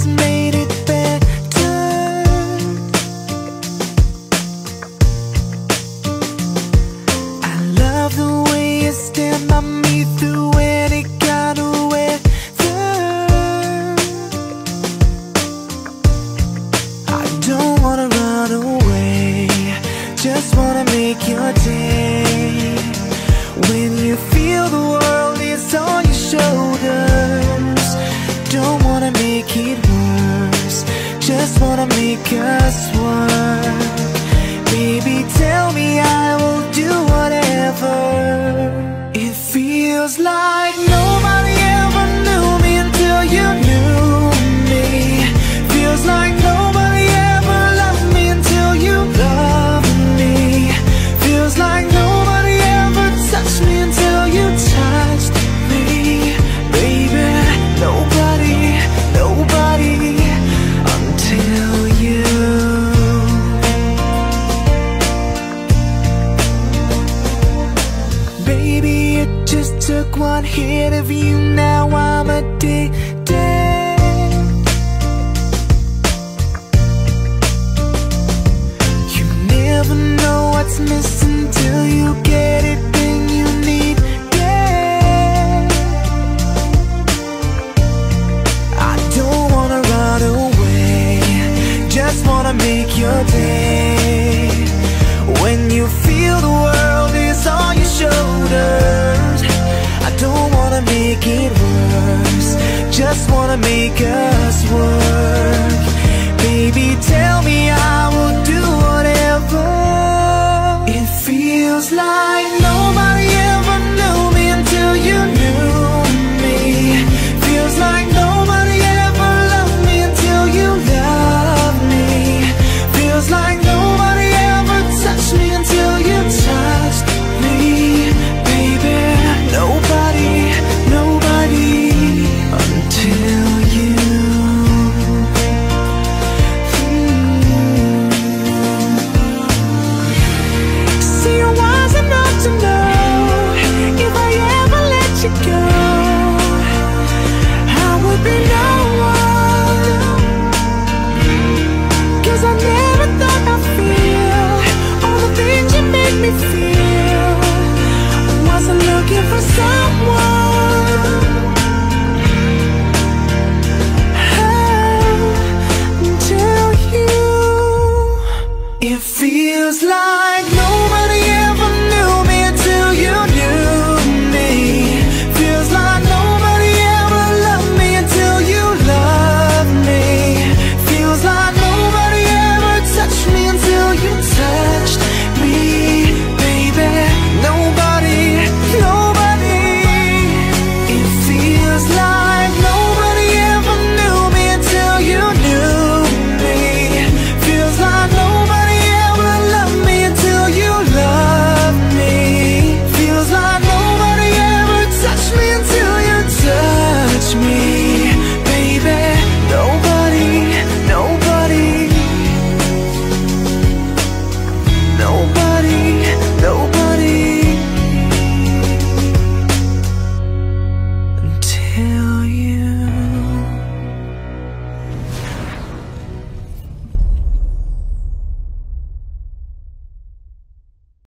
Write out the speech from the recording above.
just made it better. I love the way you stand by me through any kind of weather. I don't wanna run away, just wanna make your day. When you feel the world is on your shoulders, don't wanna make it worse, just wanna make us work. Baby, tell me, I will do whatever. It feels like nobody ever knew me until you knew me. Feels like nobody ever loved me until you loved me. Feels like nobody ever touched me until you touched me. Baby, nobody, nobody until you. Baby, it just took one hit of you, now I'm addicted. You never know what's missing till you get it, then you need it. I don't wanna run away, just wanna make your day. When you feel the world is on your shoulders, I don't wanna make it worse, just wanna make us